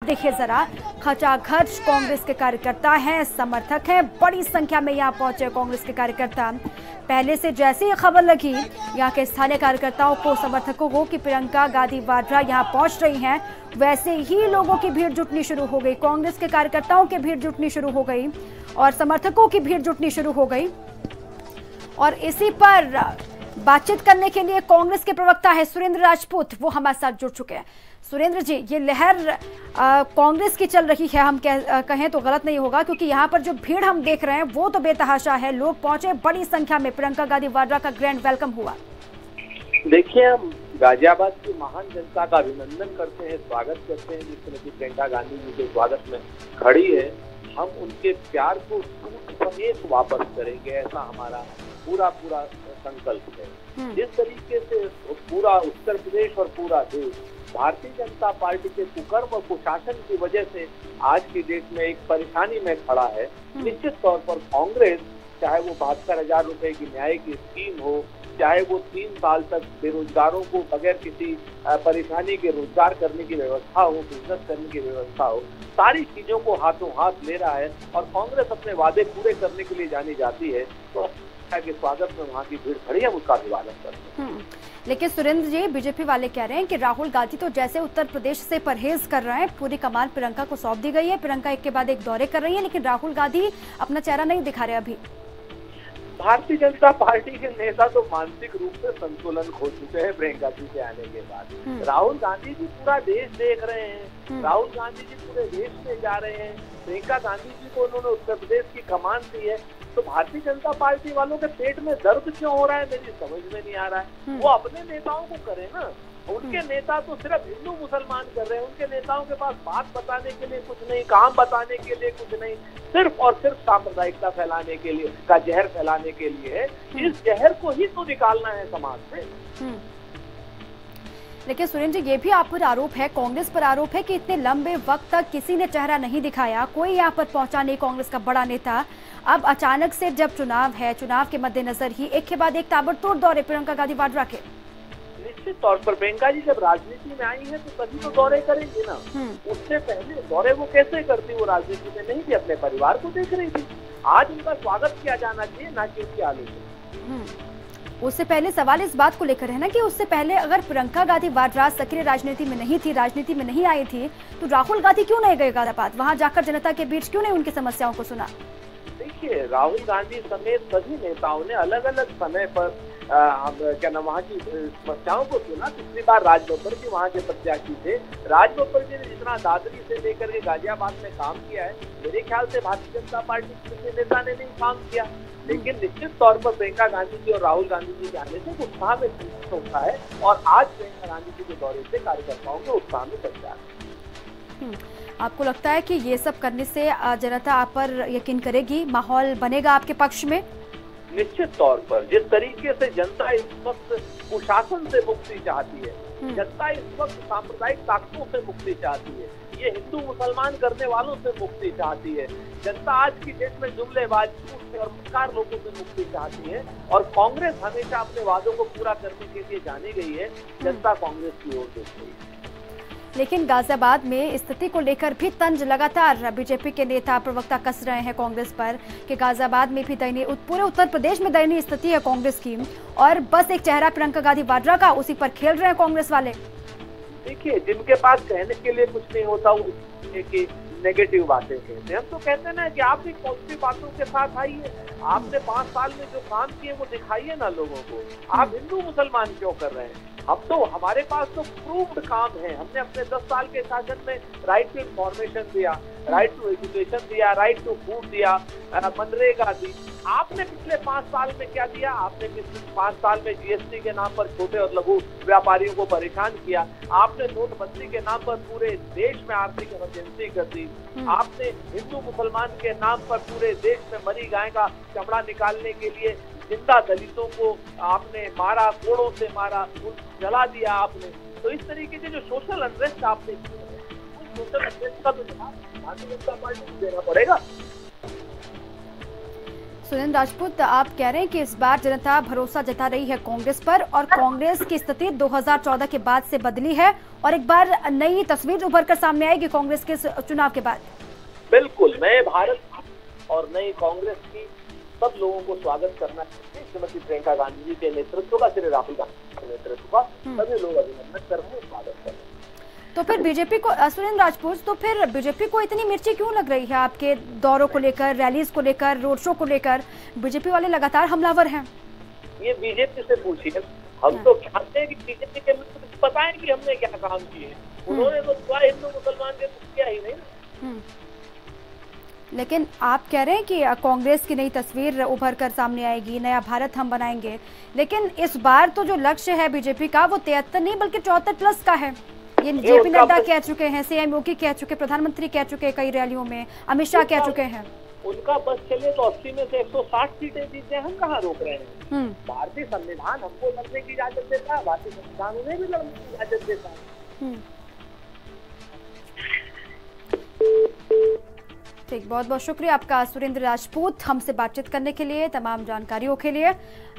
देखिए जरा, खचाखच कांग्रेस के कार्यकर्ता हैं, समर्थक हैं, बड़ी संख्या में यहाँ पहुंचे कांग्रेस के कार्यकर्ता। पहले से जैसे ही खबर लगी यहाँ के स्थानीय कार्यकर्ताओं को, समर्थकों को कि प्रियंका गांधी वाड्रा यहाँ पहुंच रही हैं, वैसे ही लोगों की भीड़ जुटनी शुरू हो गई। कांग्रेस के कार्यकर्ताओं की भीड़ जुटनी शुरू हो गई और समर्थकों की भीड़ जुटनी शुरू हो गई। और इसी पर बातचीत करने के लिए कांग्रेस के प्रवक्ता है सुरेंद्र राजपूत, वो हमारे साथ जुड़ चुके हैं। सुरेंद्र जी, ये लहर कांग्रेस की चल रही है, हम कहें तो गलत नहीं होगा, क्योंकि यहाँ पर जो भीड़ हम देख रहे हैं वो तो बेतहाशा है। लोग पहुंचे बड़ी संख्या में, प्रियंका गांधी वाड्रा का ग्रैंड वेलकम हुआ। देखिए, हम गाजियाबाद की महान जनता का अभिनंदन करते हैं, स्वागत करते हैं जिस तरह की प्रियंका गांधी जी के स्वागत में खड़ी है। हम उनके प्यार को समेत वापस करेंगे, ऐसा हमारा पूरा संकल्प है। जिस तरीके से पूरा उत्तर प्रदेश और पूरा देश भारतीय जनता पार्टी के कुकर्म और कुशासन की वजह से आज की डेट में एक परेशानी में खड़ा है, निश्चित तौर पर कांग्रेस, चाहे वो 72,000 रुपए की न्याय की स्कीम हो, चाहे वो 3 साल तक बेरोजगारों को बगैर किसी परेशानी के रोजगार करने की व्यवस्था हो, बिजनेस करने की व्यवस्था हो, सारी चीजों को हाथों हाथ ले रहा है और कांग्रेस अपने वादे पूरे करने के लिए जानी जाती है। तो के स्वागत में वहाँ की भीड़ खड़ी है, उसका अभिवादन करते हैं। लेकिन सुरेंद्र जी, बीजेपी वाले कह रहे हैं कि राहुल गांधी तो जैसे उत्तर प्रदेश से परहेज कर रहे हैं, पूरी कमान प्रियंका को सौंप दी गई है, प्रियंका एक के बाद एक दौरे कर रही है, लेकिन राहुल गांधी अपना चेहरा नहीं दिखा रहे अभी। भारतीय जनता पार्टी के नेता तो मानसिक रूप से संतुलन खो चुके हैं प्रियंका जी के आने के बाद। राहुल गांधी जी पूरा देश देख रहे हैं, राहुल गांधी जी पूरे देश में जा रहे हैं, प्रियंका गांधी जी को उन्होंने उत्तर प्रदेश की कमान दी है। तो भारतीय जनता पार्टी वालों के पेट में दर्द क्यों हो रहा है, मेरी समझ में नहीं आ रहा है। वो अपने नेताओं को करें ना, उनके नेता तो सिर्फ हिंदू मुसलमान कर रहे हैं, उनके नेताओं के पास बात बताने के लिए कुछ नहीं, काम बताने के लिए कुछ नहीं, सिर्फ और सिर्फ सांप्रदायिकता फैलाने के लिए का जहर फैलाने के लिए है। इस जहर को ही तो निकालना है समाज से। लेकिन सुरेंद्र जी, ये भी आप पर आरोप है, कांग्रेस पर आरोप है कि इतने लंबे वक्त तक किसी ने चेहरा नहीं दिखाया, कोई यहाँ पर पहुंचा नहीं कांग्रेस का बड़ा नेता। अब अचानक से जब चुनाव है, चुनाव के मद्देनजर ही एक के बाद एक ताबड़तोड़ दौरे प्रियंका गांधी वाड्रा के। निश्चित तौर पर प्रियंका जी जब राजनीति में आई है तो तभी तो दौरे करेंगे ना। उससे पहले दौरे वो कैसे करती, वो राजनीति में नहीं थी, अपने परिवार को देख रही थी। आज उनका स्वागत किया जाना चाहिए, ना कि उसकी आलोचना। उससे पहले सवाल इस बात को लेकर है ना कि उससे पहले अगर प्रियंका गांधी वाड्रा सक्रिय राजनीति में नहीं थी, राजनीति में नहीं आई थी, तो राहुल गांधी क्यों नहीं गए गाजियाबाद? वहां जाकर जनता के बीच क्यों नहीं उनकी समस्याओं को सुना? देखिए, राहुल गांधी समेत सभी नेताओं ने अलग अलग समय पर वहाँ की समस्याओं को सुना। पिछली बार राज बब्बर जी वहाँ के प्रत्याशी थे। राज बब्बर जी ने जितना दादरी से लेकर के गाजियाबाद में काम किया है, मेरे ख्याल से भारतीय जनता पार्टी के किसी नेता ने नहीं काम किया। लेकिन निश्चित तौर पर प्रियंका गांधी जी और राहुल गांधी जी के आने से उत्साह में होता है और आज प्रियंका गांधी जी के दौरे से कार्यकर्ताओं के उत्साह में संचार है। आपको लगता है कि ये सब करने से जनता आप पर यकीन करेगी, माहौल बनेगा आपके पक्ष में? निश्चित तौर पर जिस तरीके से जनता इस वक्त कुशासन से मुक्ति चाहती है, जनता इस वक्त सांप्रदायिक ताकतों से मुक्ति चाहती है, ये हिंदू मुसलमान करने वालों से मुक्ति चाहती है, जनता आज की डेट में जुमलेबाज और मक्कार लोगों से मुक्ति चाहती है। और कांग्रेस हमेशा अपने वादों को पूरा करने के लिए जानी गई है। जनता कांग्रेस की ओर देख रही है। लेकिन गाजियाबाद में स्थिति को लेकर भी तंज लगातार बीजेपी के नेता प्रवक्ता कस रहे हैं कांग्रेस पर कि गाजियाबाद में भी दयनीय, पूरे उत्तर प्रदेश में दयनीय स्थिति है कांग्रेस की, और बस एक चेहरा प्रियंका गांधी वाड्रा का, उसी पर खेल रहे हैं कांग्रेस वाले। देखिए, जिनके पास कहने के लिए कुछ नहीं होता वो नेगेटिव बातें कहते हैं। हम तो कहते हैं ना कि आप भी पॉजिटिव बातों के साथ आइए। आपने 5 साल में जो काम किए वो दिखाइए ना लोगों को। आप हिंदू मुसलमान क्यों कर रहे हैं? हम तो, हमारे पास तो प्रूव्ड काम है। हमने अपने 10 साल के शासन में राइट टू इंफॉर्मेशन दिया, राइट टू एजुकेशन दिया, राइट टू फूड दिया, मनरेगा दी। आपने पिछले 5 साल में क्या दिया? आपने पिछले 5 साल में जीएसटी के नाम पर छोटे और लघु व्यापारियों को परेशान किया। आपने नोटबंदी के नाम पर पूरे देश में आर्थिक इमरजेंसी कर दी। आपने हिंदू मुसलमान के नाम पर पूरे देश में मरी गाय का चमड़ा निकालने के लिए जिंदा दलितों को आपने मारा, कोड़ों से मारा, जला दिया आपने। तो इस तरीके से जो सोशल अनरेस्ट आपने की है, उस सोशल अनरेस्ट का तो जवाब भारतीय जनता पार्टी को देना पड़ेगा। सुरेंद्र राजपूत, आप कह रहे हैं कि इस बार जनता भरोसा जता रही है कांग्रेस पर और कांग्रेस की स्थिति 2014 के बाद से बदली है और एक बार नई तस्वीर उभर कर सामने आएगी कांग्रेस के चुनाव के बाद। बिल्कुल, नए भारत और नई कांग्रेस की सब लोगों को स्वागत करना चाहिए। श्रीमती प्रियंका गांधी जी के नेतृत्व का, श्री राहुल गांधी के नेतृत्व का सभी लोग अभिनंदन कर रहे हैं, स्वागत कर रहे हैं। तो फिर बीजेपी को, सुरेंद्र राजपूत, तो फिर बीजेपी को इतनी मिर्ची क्यों लग रही है आपके दौरों को लेकर, रैलीज को लेकर, रोड शो को लेकर? बीजेपी वाले लगातार हमलावर हैं। ये बीजेपी से पूछिए, हम तो चाहते हैं कि बीजेपी के मित्र बताएं कि हमने क्या काम किए। उन्होंने तो हिंदू मुसलमान के कुछ किया ही नहीं। लेकिन आप कह रहे हैं कि कांग्रेस की नई तस्वीर उभर कर सामने आएगी, नया भारत हम बनाएंगे, लेकिन इस बार तो जो लक्ष्य है बीजेपी का वो 73 नहीं बल्कि 74+ का है। ये जेपी नड्डा कह चुके हैं, सीएम योगी कह चुके, प्रधानमंत्री कह चुके कई रैलियों में, अमित शाह कह चुके हैं। उनका बस चले तो 80 में से 160 सीटें जीतने, हम कहाँ रोक रहे हैं? भारतीय संविधान हमको लड़ने की इजाजत देता है, भारतीय संविधान उन्हें भी लड़ने की इजाजत देता है। ठीक, बहुत बहुत शुक्रिया आपका सुरेंद्र राजपूत, हमसे बातचीत करने के लिए, तमाम जानकारियों के लिए।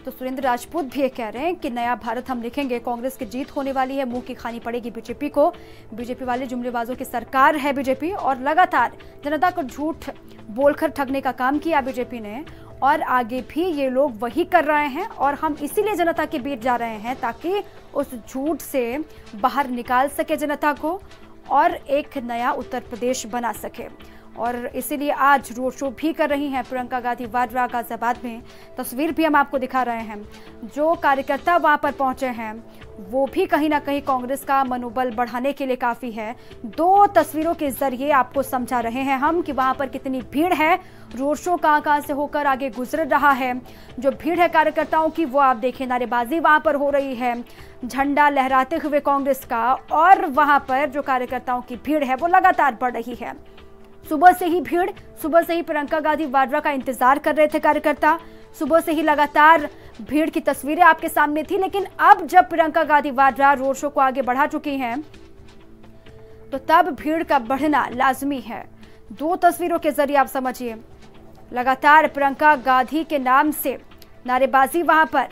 तो सुरेंद्र राजपूत भी ये कह रहे हैं कि नया भारत हम लिखेंगे, कांग्रेस की जीत होने वाली है, मुंह की खानी पड़ेगी बीजेपी को। बीजेपी वाले जुमलेबाजों की सरकार है बीजेपी और लगातार जनता को झूठ बोलकर ठगने का काम किया बीजेपी ने और आगे भी ये लोग वही कर रहे हैं और हम इसीलिए जनता के बीच जा रहे हैं ताकि उस झूठ से बाहर निकाल सके जनता को और एक नया उत्तर प्रदेश बना सके। और इसीलिए आज रोड शो भी कर रही हैं प्रियंका गांधी वाड्रा गाजियाबाद में। तस्वीर भी हम आपको दिखा रहे हैं, जो कार्यकर्ता वहां पर पहुंचे हैं वो भी कहीं ना कहीं कांग्रेस का मनोबल बढ़ाने के लिए काफ़ी है। 2 तस्वीरों के जरिए आपको समझा रहे हैं हम कि वहां पर कितनी भीड़ है, रोड शो कहां से होकर आगे गुजर रहा है। जो भीड़ है कार्यकर्ताओं की वो आप देखें, नारेबाजी वहां पर हो रही है, झंडा लहराते हुए कांग्रेस का, और वहां पर जो कार्यकर्ताओं की भीड़ है वो लगातार बढ़ रही है। सुबह से ही भीड़, सुबह से ही प्रियंका गांधी वाड्रा का इंतजार कर रहे थे कार्यकर्ता, सुबह से ही लगातार भीड़ की तस्वीरें आपके सामने थी। लेकिन अब जब प्रियंका गांधी वाड्रा रोड शो को आगे बढ़ा चुकी हैं तो तब भीड़ का बढ़ना लाजमी है। 2 तस्वीरों के जरिए आप समझिए, लगातार प्रियंका गांधी के नाम से नारेबाजी वहां पर।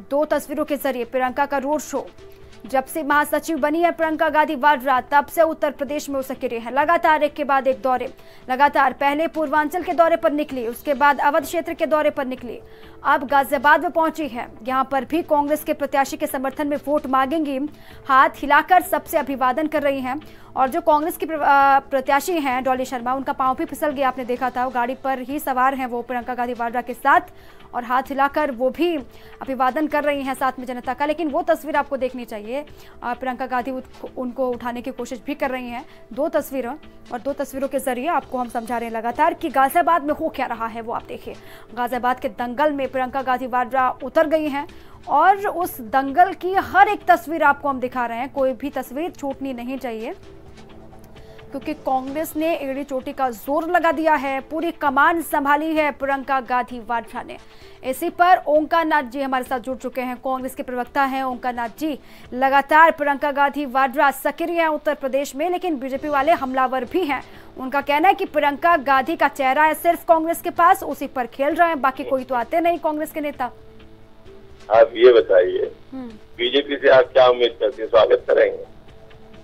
2 तस्वीरों के जरिए प्रियंका का रोड शो, जब से महासचिव बनी है प्रियंका गांधी वाड्रा तब से उत्तर प्रदेश में वो सक्रिय है। लगातार एक के बाद एक दौरे, लगातार पहले पूर्वांचल के दौरे पर निकली, उसके बाद अवध क्षेत्र के दौरे पर निकली, अब गाजियाबाद में पहुंची है। यहाँ पर भी कांग्रेस के प्रत्याशी के समर्थन में वोट मांगेंगी, हाथ हिलाकर सबसे अभिवादन कर रही हैं। और जो कांग्रेस की प्रत्याशी हैं डॉली शर्मा, उनका पांव भी फिसल गया, आपने देखा था, वो गाड़ी पर ही सवार हैं वो प्रियंका गांधी वाड्रा के साथ और हाथ हिलाकर वो भी अभिवादन कर रही हैं साथ में जनता का। लेकिन वो तस्वीर आपको देखनी चाहिए, प्रियंका गांधी उनको उठाने की कोशिश भी कर रही हैं। 2 तस्वीरों और 2 तस्वीरों के जरिए आपको हम समझा रहे हैं लगातार कि गाजियाबाद में हो क्या रहा है वो आप देखिए। गाजियाबाद के दंगल में प्रियंका गांधी वाड्रा उतर गई हैं और उस दंगल की हर एक तस्वीर आपको हम दिखा रहे हैं, कोई भी तस्वीर छूटनी नहीं चाहिए क्योंकि कांग्रेस ने एड़ी चोटी का जोर लगा दिया है, पूरी कमान संभाली है प्रियंका गांधी वाड्रा ने। इसी पर ओंकार नाथ जी हमारे साथ जुड़ चुके हैं, कांग्रेस के प्रवक्ता हैं ओंकार नाथ जी। लगातार प्रियंका गांधी वाड्रा सक्रिय हैं उत्तर प्रदेश में, लेकिन बीजेपी वाले हमलावर भी हैं। उनका कहना है कि प्रियंका गांधी का चेहरा है सिर्फ कांग्रेस के पास, उसी पर खेल रहे हैं, बाकी कोई तो आते नहीं कांग्रेस के नेता। आप ये बताइए बीजेपी से आप क्या उम्मीद करते हैं, स्वागत करेंगे?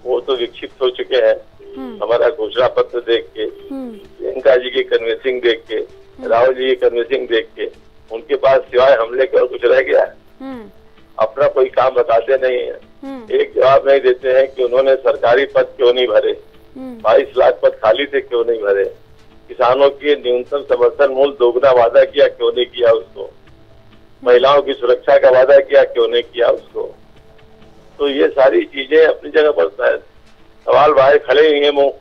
वो तो विक्षिप्त हो चुके हैं। हमारा घोषणा पत्र देख के, प्रियंका जी की कन्विंसिंग देख के, राहुल जी की कन्विंसिंग देख के, उनके पास सिवाय हमले के और कुछ रह गया है? अपना कोई काम बताते नहीं है। एक जवाब नहीं देते हैं कि उन्होंने सरकारी पद क्यों नहीं भरे, 22 लाख पद खाली थे क्यों नहीं भरे, किसानों के न्यूनतम समर्थन मूल्य दोगुना वादा किया क्यों नहीं किया उसको, महिलाओं की सुरक्षा का वादा किया क्यों नहीं किया उसको। तो ये सारी चीजें अपनी जगह पर है, सवाल बाहर खड़े ही हैं मुंह,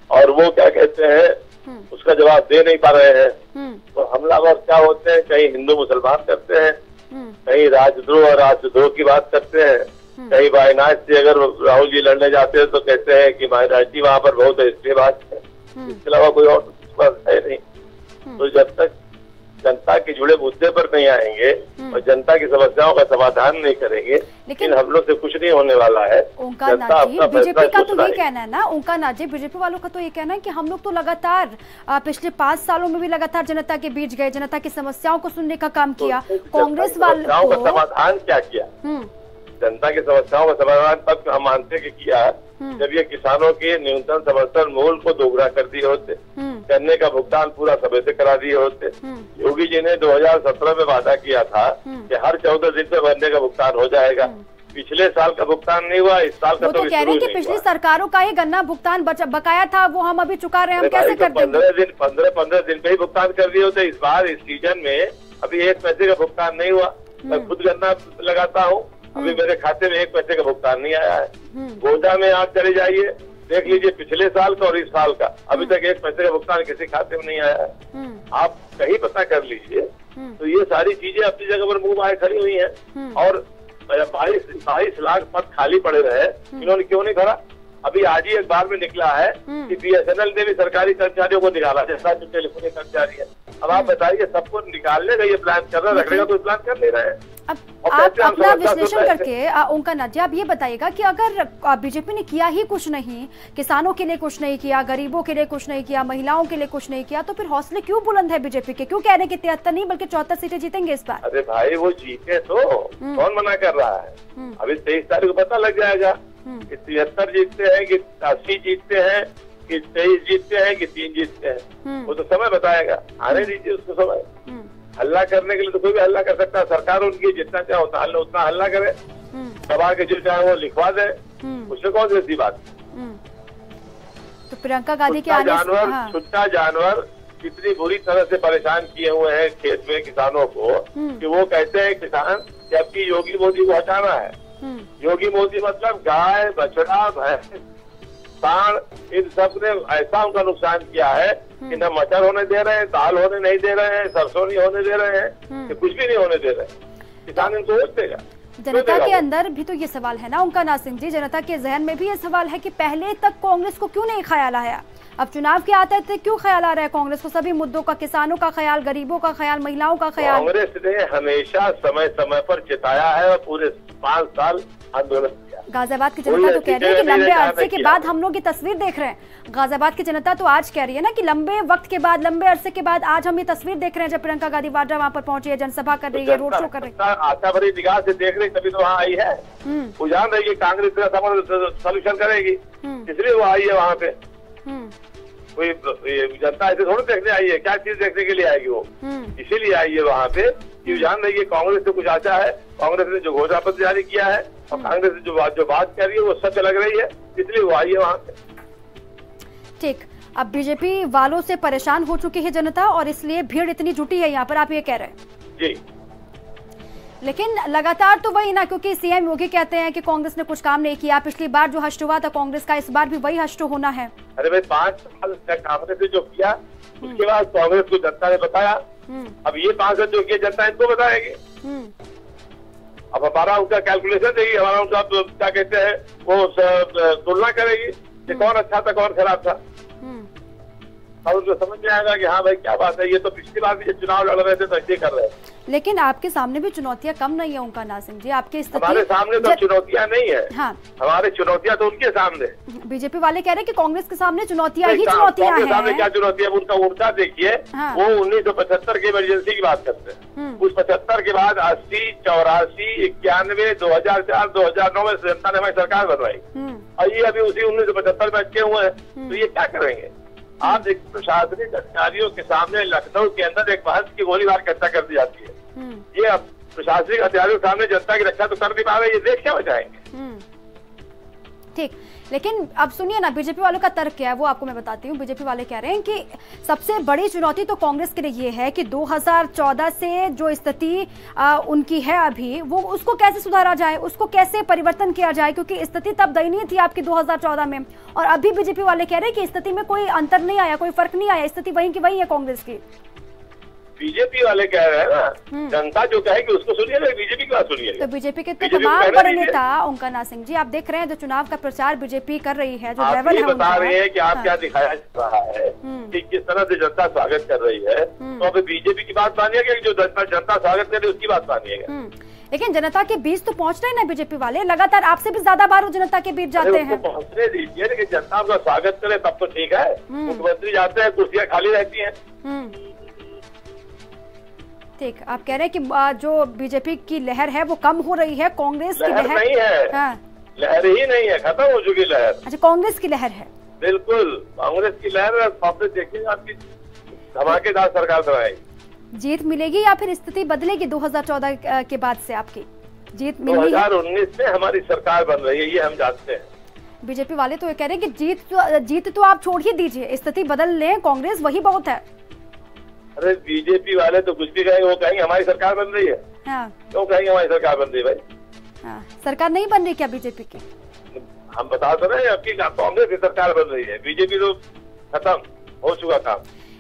और वो क्या कहते हैं उसका जवाब दे नहीं पा रहे हैं। तो हमलावर क्या होते हैं, कहीं हिंदू मुसलमान करते हैं, कहीं राजद्रोह और राष्ट्रद्रोह की बात करते हैं, कहीं माइनॉरिटी अगर राहुल जी लड़ने जाते हैं तो कहते हैं कि माइनॉरिटी वहां पर बहुत है इसलिए बात है, इसके अलावा कोई और बात है नहीं। तो जब तक जनता के जुड़े मुद्दे पर नहीं आएंगे और जनता की समस्याओं का समाधान नहीं करेंगे, लेकिन हम लोग से कुछ नहीं होने वाला है। ओंकार नाथ जी, बीजेपी का तो ये कहना है ना, ओंकार नाथ जी, बीजेपी वालों का तो ये कहना है कि हम लोग तो लगातार पिछले 5 सालों में भी लगातार जनता के बीच गए, जनता की समस्याओं को सुनने का काम किया। कांग्रेस वालों का समाधान क्या किया? जनता की समस्याओं का समाधान तब हम मानते कि किया जब ये किसानों के न्यूनतम समर्थन मूल्य को दोगुना कर दिए होते, करने का भुगतान पूरा समय से करा दिए होते। योगी जी ने 2017 में वादा किया था कि हर 14 दिन में भरने का भुगतान हो जाएगा। पिछले साल का भुगतान नहीं हुआ, इस साल का तो कह रहे हैं कि पिछली सरकारों का ही गन्ना भुगतान बकाया था, वो हम अभी चुका रहे हैं, हम कैसे कर देंगे? 15 दिन पे ही भुगतान कर दिए होते। इस बार इस सीजन में अभी 1 पैसे का भुगतान नहीं हुआ। मैं खुद गन्ना लगाता हूँ, अभी मेरे खाते में 1 पैसे का भुगतान नहीं आया है। गोदा में आप चले जाइए, देख लीजिए पिछले साल का और इस साल का, अभी तक 1 पैसे का भुगतान किसी खाते में नहीं आया है। आप कहीं पता कर लीजिए। तो ये सारी चीजें अपनी जगह पर मुंह बाहर खड़ी हुई हैं। और 22 लाख पद खाली पड़े रहे, इन्होंने क्यों नहीं भरा? अभी आज ही अखबार में निकला है कि BSNL ने भी सरकारी कर्मचारियों को निकाला, जैसा जो टेलीफोन कर्मचारी है। अब आप बताइए, सबको निकालने का ये प्लान कर रहा है, रखने का तो प्लान कर ले रहे हैं। अब आप अपना विश्लेषण करके ओंकार नाथ जी, आप ये बताइएगा कि अगर बीजेपी ने किया ही कुछ नहीं, किसानों के लिए कुछ नहीं किया, गरीबों के लिए कुछ नहीं किया, महिलाओं के लिए कुछ नहीं किया, तो फिर हौसले क्यों बुलंद है बीजेपी के? क्यों कह रहे हैं कि 73 नहीं बल्कि 74 सीटें जीतेंगे इस बार? अरे भाई, वो जीते तो कौन मना कर रहा है? अभी 23 तारीख को पता लग जाएगा कि 73 जीतते हैं कि 80 जीतते हैं कि 23 जीतते हैं कि 3 जीतते हैं। वो तो समय बताएगा, आने दीजिए उसको समय। हल्ला करने के लिए तो कोई भी हल्ला कर सकता है। सरकार उनकी जितना चाहे उतना हल्ला करे, दबा के जो चाहे वो लिखवा दे, उससे कौन सी ऐसी बात? तो प्रियंका गांधी के आने से छुट्टा जानवर कितनी बुरी तरह से परेशान किए हुए हैं खेत में किसानों को कि वो कहते हैं किसान जबकि योगी मोदी को हटाना है। योगी मोदी मतलब गाय, बछड़ा, भैंस, सांड, इन सब ने ऐसा उनका नुकसान किया है कि न मटर होने दे रहे हैं, दाल होने नहीं दे रहे हैं, सरसों नहीं होने दे रहे हैं, कि कुछ भी नहीं होने दे रहे हैं। किसान इनको वोट देगा? जनता के अंदर भी तो ये सवाल है ना ओंकार नाथ सिंह जी, जनता के जहन में भी ये सवाल है कि पहले तक कांग्रेस को क्यों नहीं ख्याल आया, अब चुनाव के आते थे क्यों ख्याल आ रहा है कांग्रेस को? सभी मुद्दों का, किसानों का ख्याल, गरीबों का ख्याल, महिलाओं का ख्याल कांग्रेस ने हमेशा समय समय पर चिताया है और पूरे 5 साल आंदोलन किया। गाजियाबाद की जनता तो कह रही है कि लंबे अरसे के बाद हम लोग ये तस्वीर देख रहे हैं। गाजियाबाद की जनता तो आज कह रही है ना कि लंबे वक्त के बाद, लंबे अरसे के बाद आज हम ये तस्वीर देख रहे हैं जब प्रियंका गांधी वाड्रा वहाँ पर पहुंची है, जनसभा कर रही है, रोड शो कर रही है। आशा भरी निगाह से देख रही, तभी तो वहाँ आई है। वो जान रही है कांग्रेस का सोल्यूशन करेगी, इसलिए वो आई है वहाँ पे। कोई जनता ऐसे थोड़ी देखने आई है, क्या चीज देखने के लिए आएगी वो? इसीलिए आई है वहाँ पे कि जान रही है कांग्रेस से कुछ आशा है। कांग्रेस ने जो घोषणा पत्र जारी किया है और कांग्रेस ने जो बात कर रही है वो सच लग रही है, इसलिए वो आई है वहाँ पे। ठीक, अब बीजेपी वालों से परेशान हो चुकी है जनता और इसलिए भीड़ इतनी जुटी है यहाँ पर, आप ये कह रहे हैं? जी, लेकिन लगातार तो वही ना, क्योंकि सीएम योगी कहते हैं कि कांग्रेस ने कुछ काम नहीं किया। पिछली बार जो हश्र हुआ था कांग्रेस का, इस बार भी वही हश्र होना है। अरे भाई, 5 साल कांग्रेस ने जो किया उसके बाद कांग्रेस को जनता ने बताया, अब ये 5 साल जो किया जनता इनको बताएगी। अब हमारा उनका कैलकुलेशन देगी, हमारा उनका क्या कहते हैं वो तुलना करेगी कि कौन अच्छा था कौन खराब था, और उनको समझ में आएगा कि हाँ भाई क्या बात है। ये तो पिछली बार भी चुनाव लड़ रहे थे तो ऐसे कर रहे हैं। लेकिन आपके सामने भी चुनौतियां कम नहीं है ओंकार नाथ सिंह जी, आपके स्थिति हमारे सामने तो चुनौतियां नहीं है। हाँ, हमारे चुनौतियां तो उनके सामने। बीजेपी वाले कह रहे हैं कि कांग्रेस के सामने चुनौतियां ही चुनौतियां हैं। सामने क्या चुनौतियां? उनका ऊर्जा देखिए, वो 1975 की इमरजेंसी की बात करते हैं। उस 75 के बाद 80, 84, 91, 2004, 2009 में जनता ने हमारी सरकार बनवाई और ये अभी उसी 1975 में अटके हुए हैं। तो ये क्या करेंगे? आप एक प्रशासनिक अधिकारियों के सामने लखनऊ के अंदर एक बहस की गोलीबार की हत्या कर दी जाती है। ये अब प्रशासनिक अधिकारियों के सामने जनता की रक्षा तो कर नहीं पा रहे, ये देख क्या बचाएंगे? ठीक, लेकिन अब सुनिए ना, बीजेपी वालों का तर्क क्या है वो आपको मैं बताती हूँ। बीजेपी वाले कह रहे हैं कि सबसे बड़ी चुनौती तो कांग्रेस के लिए ये है कि 2014 से जो स्थिति उनकी है अभी, वो उसको कैसे सुधारा जाए, उसको कैसे परिवर्तन किया जाए, क्योंकि स्थिति तब दयनीय थी आपकी 2014 में और अभी बीजेपी वाले कह रहे हैं कि स्थिति में कोई अंतर नहीं आया, कोई फर्क नहीं आया, स्थिति वही की वही है कांग्रेस की। बीजेपी वाले कह रहे हैं ना, जनता जो कहेगी उसको सुनिएगा, बीजेपी की बात सुनिएगा। तो बीजेपी के तमाम बड़े नेता ओंकारनाथ सिंह जी, आप देख रहे हैं जो चुनाव का प्रचार बीजेपी कर रही है, जो लेवल है बता रहे हैं कि आप क्या दिखाया जा रहा है कि किस तरह से जनता स्वागत कर रही है, तो अब बीजेपी की बात मानिएगा, जो जनता स्वागत कर रही है उसकी बात मानिएगा। लेकिन जनता के बीच तो पहुंच रहे हैं ना बीजेपी वाले, लगातार आपसे भी ज्यादा बार वो जनता के बीच जाते हैं। पहुंचने दीजिए, लेकिन जनता आपका स्वागत करे तब तो ठीक है। मुख्यमंत्री जाते हैं, कुर्सियां खाली रहती हैं। ठीक, आप कह रहे हैं कि जो बीजेपी की लहर है वो कम हो रही है, कांग्रेस की लहर नहीं है। हाँ। लहर ही नहीं है, खत्म हो चुकी लहर। अच्छा, कांग्रेस की लहर है। बिल्कुल, कांग्रेस की लहर है। कांग्रेस देखिए आपकी धमाकेदार सरकार बनाएगी। जीत मिलेगी या फिर स्थिति बदलेगी 2014 के बाद से? आपकी जीत मिलेगी? 2019 में हमारी सरकार बन रही है, ये हम जानते हैं। बीजेपी वाले तो ये कह रहे हैं कि जीत तो आप छोड़ ही दीजिए, स्थिति बदल लें, कांग्रेस वही बहुत है। अरे बीजेपी वाले तो कुछ भी कहेंगे, वो कहेंगे हमारी सरकार बन रही है। हाँ। क्यों कहेंगे हमारी सरकार बन रही है भाई? हाँ। सरकार नहीं बन रही क्या बीजेपी की? हम बता तो रहे हैं आपकी कांग्रेस की सरकार बन रही है, बीजेपी तो खत्म हो चुका काम।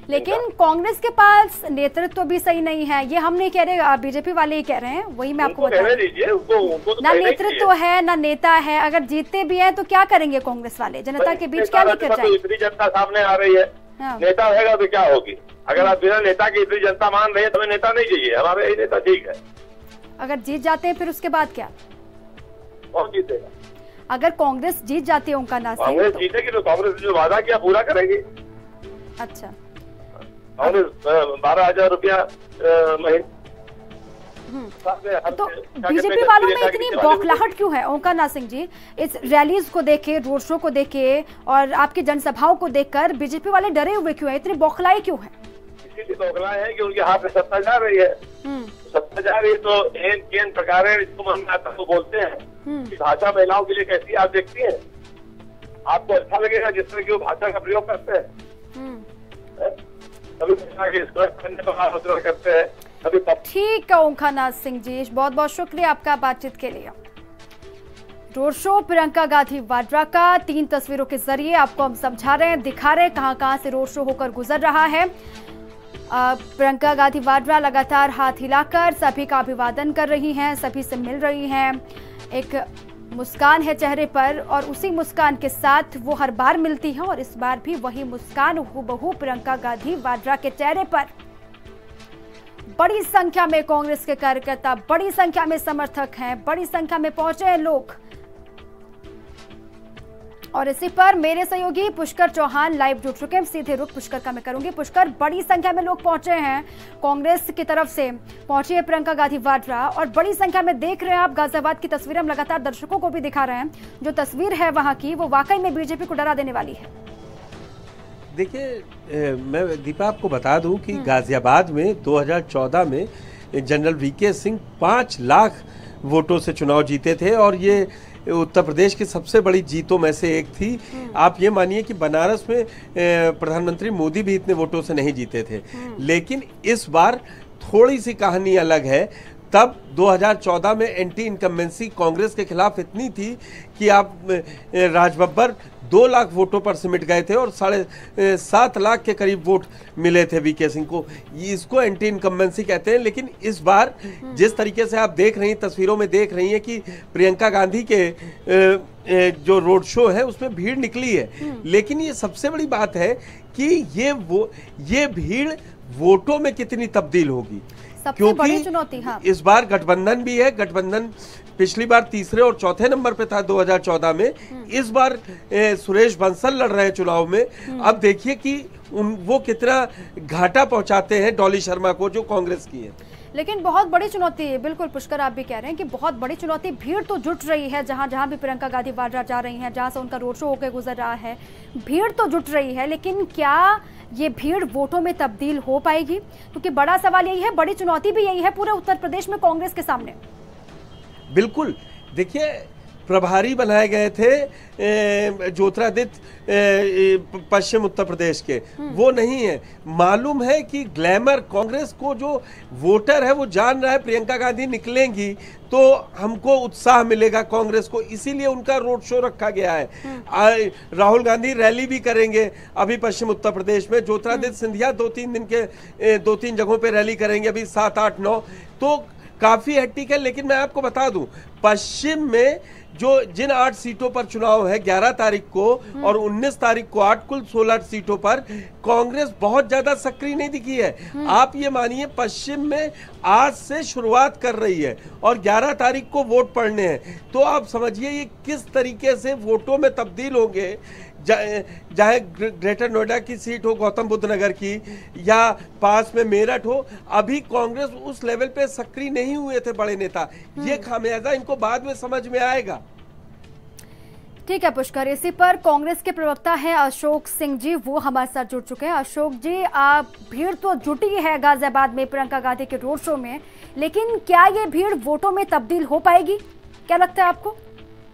लेकिन कांग्रेस के पास नेतृत्व भी सही नहीं है, ये हम नहीं कह रहे, बीजेपी वाले ही कह रहे हैं। वही मैं आपको बता रही हूँ, ना नेतृत्व है ना नेता है। अगर जीतते भी हैं तो क्या करेंगे कांग्रेस वाले? जनता के बीच क्या लेकर जाएंगे? इतनी जनता सामने आ रही है, नेता रहेगा तो क्या होगी? अगर आप बिना नेता की इतनी जनता मान रही है तो हमें नेता नहीं चाहिए, हमारे यही नेता ठीक है। अगर जीत जाते हैं फिर उसके बाद क्या? कौन जीतेगा? अगर कांग्रेस जीत जाती है ओंकारनाथ सिंह, कांग्रेस जीतेगी तो कांग्रेस जो वादा किया पूरा करेगी। अच्छा, कांग्रेस 12,000 रुपया महीने। तो बीजेपी वालों में इतनी बौखलाहट क्यों है ओंकारनाथ सिंह जी? इस रैलीज को देखे, रोड शो को देखे और आपकी जनसभाओं को देखकर बीजेपी वाले डरे हुए क्यों है? इतनी बौखलाई क्यों है? इसीलिए बौखलाई है कि उनके हाथ में सत्ता जा रही है। सत्ता जा रही है तो एन प्रकार है, इसको मन में आता तो बोलते हैं। भाषा महिलाओं के लिए कैसी आप देखती हैं? आपको अच्छा लगेगा जिस तरह की वो भाषा का प्रयोग करते हैं? कभी करते हैं, कभी। ठीक है ओंकारनाथ सिंह जी, बहुत बहुत शुक्रिया आपका बातचीत के लिए। रोड शो प्रियंका गांधी वाड्रा का 3 तस्वीरों के जरिए आपको हम समझा रहे हैं, दिखा रहे हैं कहां से रोड शो होकर गुजर रहा है। प्रियंका गांधी वाड्रा लगातार हाथ हिलाकर सभी का अभिवादन कर रही हैं, सभी से मिल रही हैं। एक मुस्कान है चेहरे पर और उसी मुस्कान के साथ वो हर बार मिलती है और इस बार भी वही मुस्कान हूबहू प्रियंका गांधी वाड्रा के चेहरे पर। बड़ी संख्या में कांग्रेस के कार्यकर्ता, बड़ी संख्या में समर्थक हैं, बड़ी संख्या में पहुंचे हैं लोग। और इसी पर मेरे सहयोगी पुष्कर चौहान लाइव जुड़ चुके हैं, सीधे रुख पुष्कर का मैं करूंगी। पुष्कर, बड़ी संख्या में लोग पहुंचे हैं, कांग्रेस की तरफ से पहुंची है प्रियंका गांधी वाड्रा और बड़ी संख्या में देख रहे हैं आप गाजियाबाद की तस्वीर, हम लगातार दर्शकों को भी दिखा रहे हैं। जो तस्वीर है वहां की वो वाकई में बीजेपी को डरा देने वाली है। देखिए, मैं दीपा आपको बता दूं कि गाजियाबाद में 2014 में जनरल वीके सिंह 5 लाख वोटों से चुनाव जीते थे और ये उत्तर प्रदेश की सबसे बड़ी जीतों में से एक थी। आप ये मानिए कि बनारस में प्रधानमंत्री मोदी भी इतने वोटों से नहीं जीते थे। लेकिन इस बार थोड़ी सी कहानी अलग है। तब 2014 में एंटी इनकम्बेंसी कांग्रेस के खिलाफ इतनी थी कि आप राजबब्बर 2 लाख वोटों पर सिमट गए थे और 7.5 लाख के करीब वोट मिले थे वीके सिंह को। इसको एंटी इनकम्बेंसी कहते हैं। लेकिन इस बार जिस तरीके से आप देख रही हैं, तस्वीरों में देख रही हैं कि प्रियंका गांधी के जो रोड शो है उसमें भीड़ निकली है। लेकिन ये सबसे बड़ी बात है कि ये भीड़ वोटों में कितनी तब्दील होगी, सबसे बड़ी चुनौती। हाँ, इस बार गठबंधन भी है। गठबंधन पिछली बार 3रे और 4थे नंबर पे था 2014 में। इस बार सुरेश बंसल लड़ रहे हैं चुनाव में। अब देखिए कि वो कितना घाटा पहुंचाते हैं डॉली शर्मा को, जो कांग्रेस की है। लेकिन बहुत बड़ी चुनौती है। बिल्कुल पुष्कर, आप भी कह रहे हैं कि बहुत बड़ी चुनौती। भीड़ तो जुट रही है, जहां जहां भी प्रियंका गांधी वाड्रा जा रही हैं, जहां से उनका रोड शो होकर गुजर रहा है, भीड़ तो जुट रही है। लेकिन क्या ये भीड़ वोटों में तब्दील हो पाएगी? क्योंकि बड़ा सवाल यही है, बड़ी चुनौती भी यही है पूरे उत्तर प्रदेश में कांग्रेस के सामने। बिल्कुल, देखिए प्रभारी बनाए गए थे ज्योतिरादित्य पश्चिम उत्तर प्रदेश के, वो नहीं है। मालूम है कि ग्लैमर कांग्रेस को जो वोटर है वो जान रहा है प्रियंका गांधी निकलेंगी तो हमको उत्साह मिलेगा कांग्रेस को, इसीलिए उनका रोड शो रखा गया है। राहुल गांधी रैली भी करेंगे अभी पश्चिम उत्तर प्रदेश में, ज्योतिरादित्य सिंधिया 2-3 जगहों पे रैली करेंगे, अभी 7, 8, 9, तो काफी हेक्टिक है। लेकिन मैं आपको बता दूं, पश्चिम में जिन 8 सीटों पर चुनाव है 11 तारीख को और 19 तारीख को 8, कुल 16 सीटों पर कांग्रेस बहुत ज्यादा सक्रिय नहीं दिखी है। आप ये मानिए पश्चिम में आज से शुरुआत कर रही है और 11 तारीख को वोट पड़ने हैं, तो आप समझिए ये किस तरीके से वोटों में तब्दील होंगे। चाहे ग्रेटर नोएडा की सीट हो, गौतम बुद्ध नगर की, या पास में मेरठ हो, अभी कांग्रेस उस लेवल पे सक्रिय नहीं हुए थे बड़े नेता। ये खामियाजा इनको बाद में समझ में आएगा। ठीक है पुष्कर, इसी पर कांग्रेस के प्रवक्ता हैं अशोक सिंह जी, वो हमारे साथ जुड़ चुके हैं। अशोक जी, भीड़ तो जुटी है गाजियाबाद में प्रियंका गांधी के रोड शो में, लेकिन क्या ये भीड़ वोटों में तब्दील हो पाएगी, क्या लगता है आपको?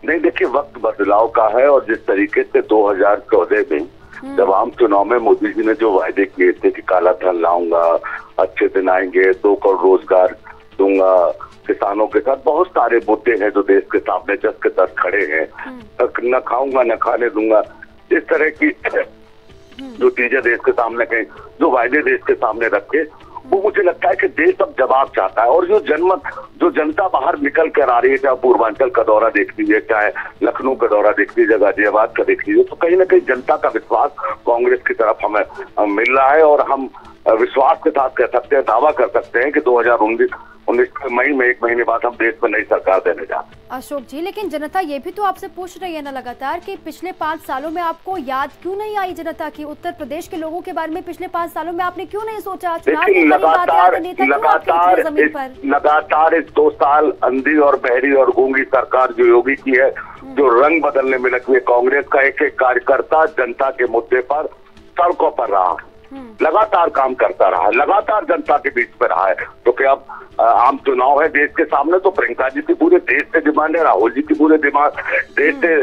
नहीं, देखिए वक्त बदलाव का है और जिस तरीके से 2014 में जब आम चुनाव में मोदी जी ने जो वायदे किए थे कि काला धन लाऊंगा, अच्छे दिन आएंगे, 2 करोड़ रोजगार दूंगा, किसानों के साथ बहुत सारे मुद्दे हैं जो देश के सामने जस के तस खड़े हैं, न खाऊंगा न खाने दूंगा, इस तरह की जो चीजें देश के सामने कहीं, जो वायदे देश के सामने रखे, वो मुझे लगता है कि देश अब जवाब चाहता है। और जो जनता बाहर निकल कर आ रही है, चाहे पूर्वांचल का दौरा देख लीजिए, चाहे लखनऊ का दौरा देख लीजिए, गाजियाबाद का देख लीजिए, तो कहीं ना कहीं जनता का विश्वास कांग्रेस की तरफ हमें मिल रहा है और हम विश्वास के साथ कह सकते हैं, दावा कर सकते हैं कि 2019 मई में 1 महीने बाद हम देश में नई सरकार देने जा रहे हैं। अशोक जी, लेकिन जनता ये भी तो आपसे पूछ रही है ना लगातार कि पिछले 5 सालों में आपको याद क्यों नहीं आई जनता की, उत्तर प्रदेश के लोगों के बारे में पिछले 5 सालों में आपने क्यों नहीं सोचा? लगातार इस 2 साल अंधी और बहरी और गूंगी सरकार जो योगी की है, जो रंग बदलने में लगी है, कांग्रेस का एक एक कार्यकर्ता जनता के मुद्दे पर सड़कों पर रहा, लगातार काम करता रहा, लगातार जनता के बीच में रहा है। तो क्या अब आम चुनाव है देश के सामने, तो प्रियंका जी की पूरे देश से डिमांड है, राहुल जी की पूरे देश से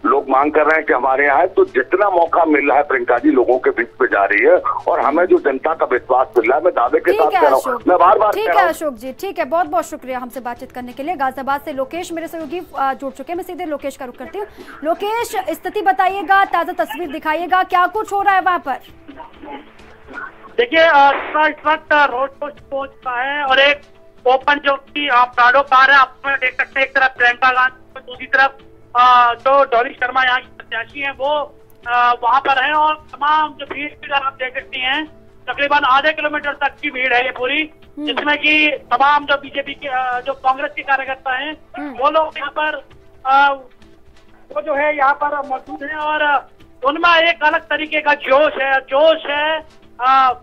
लोग मांग कर रहे हैं कि हमारे यहाँ है, तो जितना मौका मिल रहा है प्रियंका जी लोगों के बीच में जा रही है और हमें जो जनता का विश्वास मिल रहा है, मैं दावे के साथ कह रहा हूँ, मैं बार-बार ठीक है अशोक जी, ठीक है, बहुत बहुत शुक्रिया हमसे बातचीत करने के लिए। गाजियाबाद से लोकेश मेरे सहयोगी जुड़ चुके हैं, मैं सीधे लोकेश का रुख करती हूँ। लोकेश, स्थिति बताइएगा, ताजा तस्वीर दिखाइएगा, क्या कुछ हो रहा है वहाँ पर? देखिए इस वक्त रोड शो पहुंच चुका है और एक ओपन जो की प्राडो कार है, आप देख सकते हैं, एक तरफ प्रियंका गांधी, दूसरी तरफ जो डॉली शर्मा यहाँ की प्रत्याशी है वो वहां पर है और तमाम जो भीड़ आप देख सकती हैं, तकरीबन आधे किलोमीटर तक की भीड़ है ये पूरी, जिसमें कि तमाम जो बीजेपी के जो कांग्रेस के कार्यकर्ता हैं वो लोग यहाँ पर वो जो है यहाँ पर मौजूद है और उनमें एक अलग तरीके का जोश है।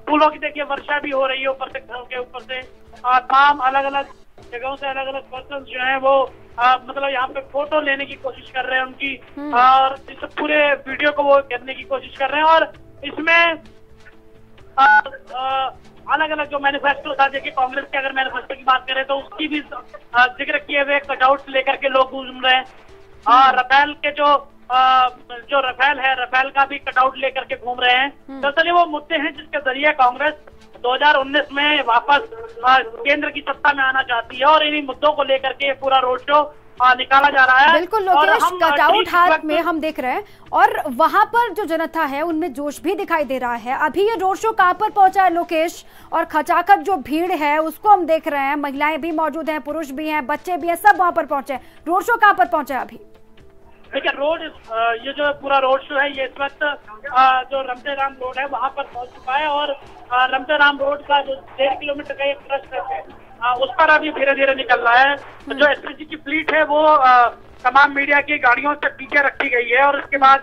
फूलों की देखिए वर्षा भी हो रही है ऊपर से, घरों के ऊपर से तमाम अलग अलग जगहों से अलग अलग पर्सन जो है वो मतलब यहाँ पे फोटो लेने की कोशिश कर रहे हैं उनकी, और इस पूरे वीडियो को वो करने की कोशिश कर रहे हैं। और इसमें अलग अलग जो मैनिफेस्टो था, देखिए कांग्रेस के अगर मैनिफेस्टो की बात करें तो उसकी भी जिक्र किए हुए कटआउट लेकर के लोग घूम रहे हैं, और रफेल के जो रफेल है, रफेल का भी कटआउट लेकर के घूम रहे हैं। दरअसल वो मुद्दे हैं जिसके जरिए कांग्रेस 2019 में वापस केंद्र की सत्ता में आना चाहती है और इन्हीं मुद्दों को लेकर के पूरा रोड शो निकाला जा रहा है। बिल्कुल लोकेश, कटआउट हाथ में हम देख रहे हैं और वहां पर जो जनता है उनमें जोश भी दिखाई दे रहा है। अभी ये रोड शो कहां पर पहुंचा है लोकेश? और खचाखच जो भीड़ है उसको हम देख रहे हैं, महिलाएं भी मौजूद हैं, पुरुष भी हैं, बच्चे भी हैं, सब वहां पर पहुंचे। रोड शो कहां पर पहुंचा है अभी? देखिए ये जो पूरा रोड शो है ये इस वक्त जो रमते राम रोड है वहां पर पहुंच चुका है और रमते राम रोड का जो 1.5 किलोमीटर का एक ट्रस्ट है उस पर अभी धीरे धीरे निकल रहा है। जो एसपीजी की फ्लीट है वो तमाम मीडिया की गाड़ियों से पीछे रखी गई है और उसके बाद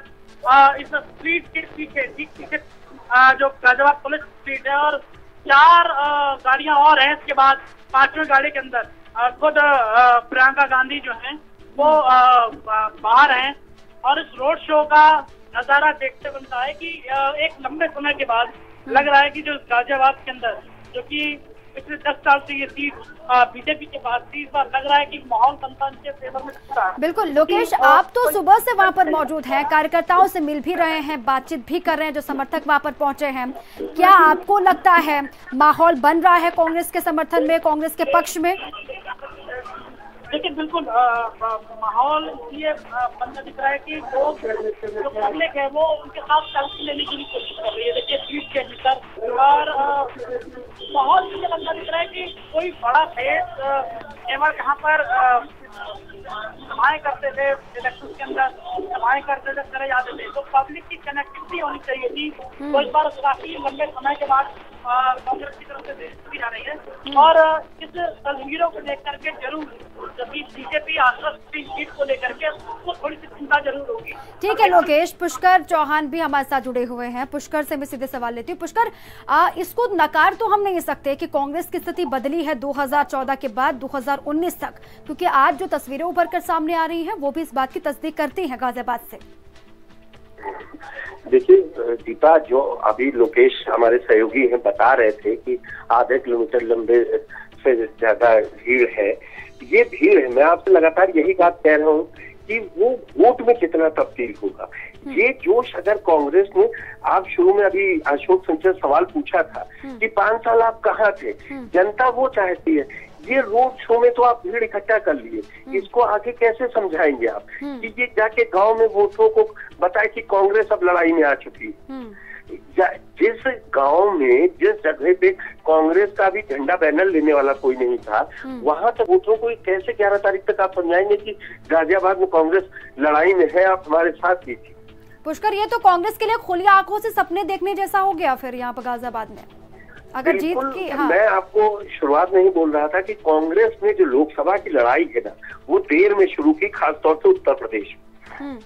इस फ्लीट के पीछे जो गाजियाबाद पुलिस फ्लीट है और 4 गाड़ियां और हैं। इसके बाद 5वीं गाड़ी के अंदर खुद प्रियंका गांधी जो है वो बाहर हैं और इस रोड शो का नजारा देखते बनता है कि एक लंबे समय के बाद लग रहा है कि जो गाजियाबाद के अंदर जो कि पिछले 10 साल से ये सीट बीजेपी के पास थी। इस बार लग रहा है कि माहौल संतान के फेवर में चलता है। बिल्कुल लोकेश, आप तो सुबह से वहां पर मौजूद हैं, कार्यकर्ताओं से मिल भी रहे हैं, बातचीत भी कर रहे हैं, जो समर्थक वहां पर पहुंचे हैं। क्या आपको लगता है माहौल बन रहा है कांग्रेस के समर्थन में, कांग्रेस के पक्ष में? देखिए बिल्कुल माहौल ये बनना दिख रहा है कि लोग जो पब्लिक है वो उनके साथ सेल्फी लेने की भी कोशिश कर रही है। देखिए सीट के भीतर और माहौल ये बनना दिख रहा है कि कोई बड़ा फेस एवं यहाँ पर सभाएं करते थे, इलेक्शन के अंदर सभाएं करते थे, चले जाते थे, तो पब्लिक की कनेक्टिविटी होनी चाहिए थी। तो इस बार काफी लंबे समय के बाद कांग्रेस की तरफ से देखी जा रही है और इस तस्वीरों को देख करके जरूर जबकि बीजेपी आश्वस्त सीट को लेकर के उसको थोड़ी सी चिंता जरूर होगी। ठीक है लोकेश, पुष्कर चौहान भी हमारे साथ जुड़े हुए हैं। पुष्कर से मैं सीधे सवाल लेती हूँ। पुष्कर, इसको नकार तो हम नहीं सकते कि कांग्रेस की स्थिति बदली है 2014 के बाद 2019 तक, क्योंकि आज जो तस्वीरें उभर कर सामने आ रही हैं वो भी इस बात की तस्दीक करती हैं गाजियाबाद से। देखिए दीपा, जो अभी लोकेश हमारे सहयोगी हैं बता रहे थे कि आधे किलोमीटर लंबे से ज्यादा भीड़ है, ये भीड़ है, मैं आपसे लगातार यही बात कह रहा हूँ कि वो वोट में कितना तब्दील होगा। ये जोश अगर कांग्रेस ने, आप शुरू में अभी अशोक संजय सवाल पूछा था कि 5 साल आप कहाँ थे, जनता वो चाहती है। ये रोड शो में तो आप भीड़ इकट्ठा कर लिए, इसको आगे कैसे समझाएंगे आप कि ये जाके गांव में वोटरों को बताए कि कांग्रेस अब लड़ाई में आ चुकी है। जिस गांव में, जिस जगह पे कांग्रेस का भी झंडा बैनर लेने वाला कोई नहीं था, वहां तक वोटरों को कैसे 11 तारीख तक आप समझाएंगे कि गाजियाबाद में कांग्रेस लड़ाई में है, आप हमारे साथ ही थी। पुष्कर, ये तो कांग्रेस के लिए खुली आंखों से सपने देखने जैसा हो गया फिर यहाँ पर गाजियाबाद में अगर जीत की। हाँ। मैं आपको शुरुआत में ही बोल रहा था कि कांग्रेस ने जो लोकसभा की लड़ाई है ना, वो देर में शुरू की, खासतौर से उत्तर प्रदेश में।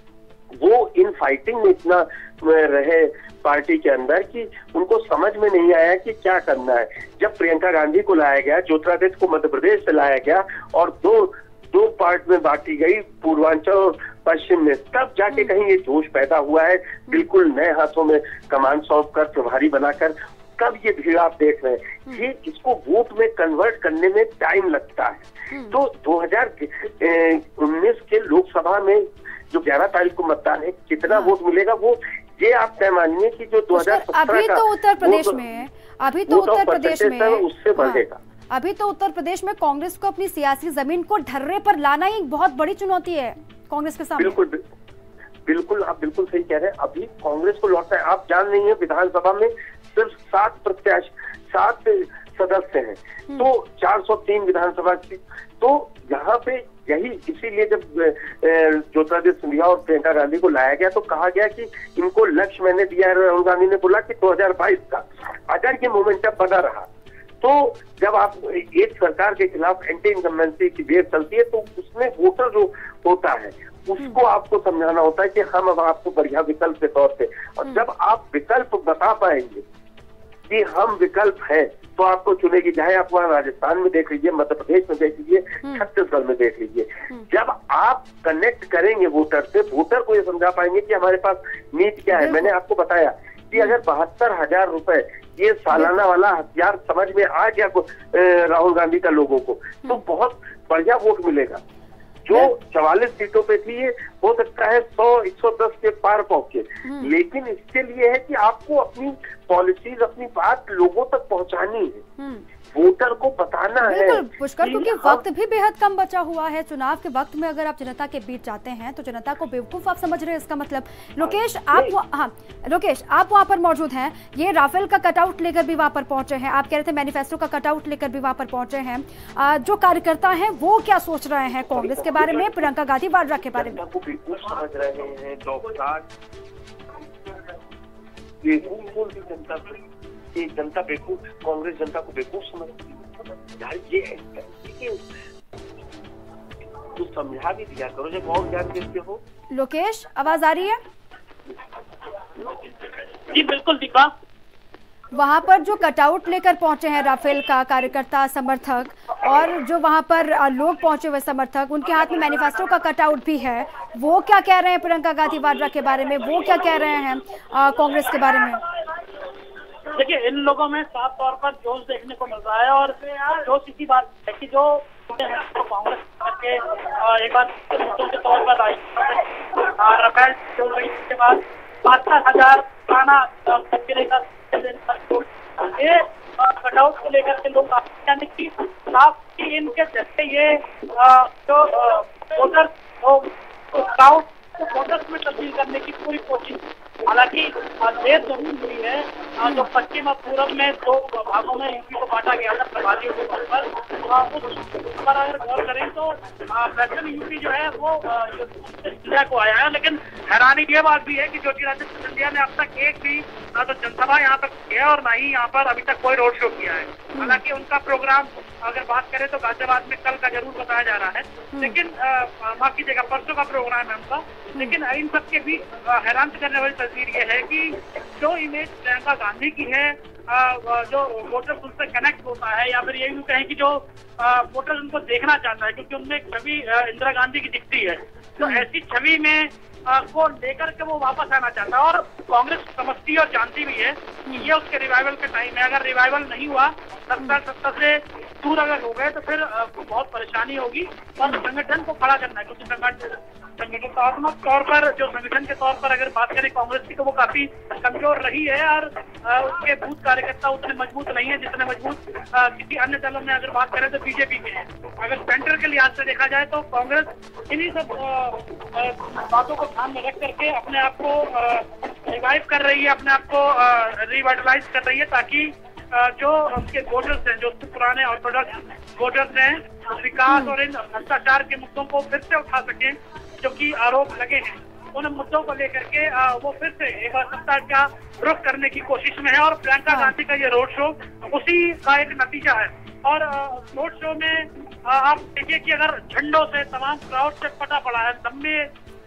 वो इन फाइटिंग में इतना रहे पार्टी के अंदर कि उनको समझ में नहीं आया कि क्या करना है। जब प्रियंका गांधी को लाया गया, ज्योतिरादित्य को मध्य प्रदेश से लाया गया और दो पार्ट में बांटी गई, पूर्वांचल और पश्चिम में, तब जाके कहीं ये जोश पैदा हुआ है। बिल्कुल नए हाथों में कमान सौंप कर, प्रभारी बनाकर, तब ये भीड़ आप देख रहे हैं। ये इसको वोट में कन्वर्ट करने में टाइम लगता है। तो 2019 के लोकसभा में जो 11 तारीख को मतदान है, कितना वोट मिलेगा वो ये आप तय मानिए कि जो 2017 अभी तो उत्तर प्रदेश में, अभी तो उत्तर प्रदेश में उससे बढ़ेगा। अभी तो उत्तर प्रदेश में कांग्रेस को अपनी सियासी जमीन को ढर्रे पर लाना ही एक बहुत बड़ी चुनौती है कांग्रेस के सामने। बिल्कुल आप बिल्कुल सही कह रहे हैं। अभी कांग्रेस को लौटना है। आप जान रही हैं विधानसभा में सिर्फ 7 सदस्य हैं, तो 403 विधानसभा की, तो यहाँ पे यही इसीलिए जब ज्योतिरादित्य सिंधिया और प्रियंका गांधी को लाया गया तो कहा गया कि इनको लक्ष्य मैंने दिया है। राहुल गांधी ने बोला कि 2022 का अगर ये मोमेंटम बना रहा तो जब आप एक सरकार के खिलाफ एंटी इनकम्बेंसी की वेव चलती है तो उसमें वोटर जो होता है उसको आपको समझाना होता है कि हम अब आपको बढ़िया विकल्प के तौर पे, और जब आप विकल्प बता पाएंगे कि हम विकल्प हैं तो आपको चुनेगी। चाहे आप वहाँ राजस्थान में देख लीजिए, मध्य प्रदेश में देख लीजिए, छत्तीसगढ़ में देख लीजिए। जब आप कनेक्ट करेंगे वोटर से, वोटर को ये समझा पाएंगे कि हमारे पास नीति क्या है। मैंने आपको बताया कि अगर 72,000 रुपए ये सालाना वाला हथियार समझ में आ गया राहुल गांधी का लोगों को, तो बहुत बढ़िया वोट मिलेगा। जो 44 सीटों पे थी, ये हो सकता है 100-110 के पार पहुंचे, लेकिन इसके लिए है कि आपको अपनी पॉलिसीज, अपनी बात लोगों तक पहुंचानी है, वोटर को बताना है। पुष्कर, क्योंकि वक्त भी बेहद कम बचा हुआ है। चुनाव के वक्त में अगर आप जनता के बीच जाते हैं तो जनता को बेवकूफ आप समझ रहे हैं, इसका मतलब। लोकेश, आप वहाँ पर मौजूद हैं, ये राफेल का कटआउट लेकर भी वहाँ पर पहुंचे हैं, आप कह रहे थे मैनिफेस्टो का कटआउट लेकर भी वहाँ पर पहुंचे हैं। जो कार्यकर्ता हैं वो क्या सोच रहे हैं कांग्रेस के बारे में, प्रियंका गांधी वाड्रा के बारे में? समझ रहे हैं जनता बेवकूफ, कांग्रेस जनता को बेवकूफ समझती है यार। ये तो समझा भी दिया करो जब और ज्ञान देते हो। लोकेश, आवाज आ रही है? जी बिल्कुल दीपा। वहां पर जो कटआउट लेकर पहुंचे हैं राफेल का कार्यकर्ता समर्थक, और जो वहां पर लोग पहुंचे हुए समर्थक, उनके हाथ में मैनिफेस्टो का कटआउट भी है, वो क्या कह रहे हैं प्रियंका गांधी वाड्रा के बारे में, वो क्या कह रहे हैं कांग्रेस के बारे में? देखिए, इन लोगों में साफ तौर पर जोश देखने को मिल रहा है और जोश इसी बात है कि जो कांग्रेस के एक बार मुद्दों के तौर पर आई राफेल के बाद 72,000 पुराना ये कटआउट को लेकर के लोग यानी कि साफ कि इनके जैसे ये जो वोटर स्काउट वोटर्स में तब्दील करने की पूरी कोशिश, हालांकि देर जरूर हुई है। जो पश्चिम और पूर्व में दो भागों में यूपी को बांटा गया था प्रभारियों के तौर पर, उस पर अगर गौर करें तो वेस्टर्न यूपी जो है वो सिंधिया को आया है। लेकिन हैरानी ये बात भी है कि ज्योतिरादित्य सिंधिया ने अब तक एक भी ना तो जनसभा यहाँ तक किया और ना ही यहाँ पर अभी तक कोई रोड शो किया है। हालांकि उनका प्रोग्राम अगर बात करें तो गाजियाबाद में कल का जरूर बताया जा रहा है, लेकिन माफ कीजिएगा परसों का प्रोग्राम है उनका। लेकिन इन सब के बीच हैरान करने वाली तस्वीर ये है कि जो इमेज प्रियंका गांधी की है, जो वोटर्स उनसे कनेक्ट होता है या फिर ये भी कहें कि जो वोटर्स उनको देखना चाहता है, क्योंकि उनमें एक छवि इंदिरा गांधी की दिखती है, तो ऐसी छवि में को लेकर के वो वापस आना चाहता है। और कांग्रेस समझती और जानती भी है कि ये उसके रिवाइवल का टाइम है। अगर रिवाइवल नहीं हुआ, सत्ता से दूर अगर हो गए तो फिर बहुत परेशानी होगी और संगठन को खड़ा करना है, क्योंकि संगठनात्मक तौर पर जो संगठन के तौर पर अगर बात करें कांग्रेस की तो वो काफी कमजोर रही है और उसके बूथ कार्यकर्ता उतने मजबूत नहीं है जितने मजबूत किसी अन्य दलों में अगर बात करें तो बीजेपी के हैं। अगर सेंटर के लिहाज से देखा जाए तो कांग्रेस इन्हीं सब बातों को ध्यान में रख करके अपने आप को रिवाइव कर रही है, अपने आप को रिवाइटलाइज कर रही है, ताकि जो उनके वोटर्स हैं, जो पुराने ऑर्थोडॉक्स वोटर्स हैं, विकास और इन भ्रष्टाचार के मुद्दों को फिर से उठा सकें, जो कि आरोप लगे हैं, उन मुद्दों को लेकर के वो फिर से एक बार सत्ता का रुख करने की कोशिश में है। और प्रियंका गांधी का ये रोड शो उसी का एक नतीजा है। और रोड शो में आप देखिए कि अगर झंडों से तमाम क्राउड से पटा पड़ा है, लंबे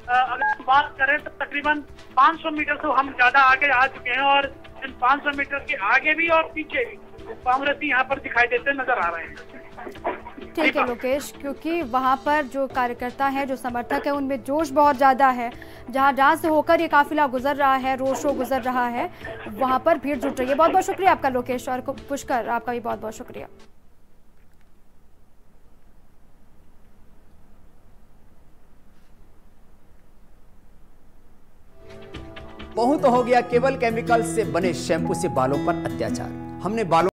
अगर बात करें तो तकरीबन 500 मीटर से हम ज्यादा आगे आ चुके हैं और इन 500 मीटर के आगे भी और पीछे भी कांग्रेसी यहाँ पर दिखाई देते नजर आ रहे हैं। ठीक है लोकेश, क्योंकि वहाँ पर जो कार्यकर्ता हैं, जो समर्थक हैं, उनमें जोश बहुत ज़्यादा है। जहाँ से होकर ये काफिला गुजर रहा है, रोड शो गुजर रहा है, वहाँ पर भीड़ जुट रही है। बहुत बहुत शुक्रिया आपका लोकेश, और पुष्कर आपका भी बहुत बहुत शुक्रिया। बहुत हो गया केवल केमिकल से बने शैम्पू से बालों पर अत्याचार। हमने बालों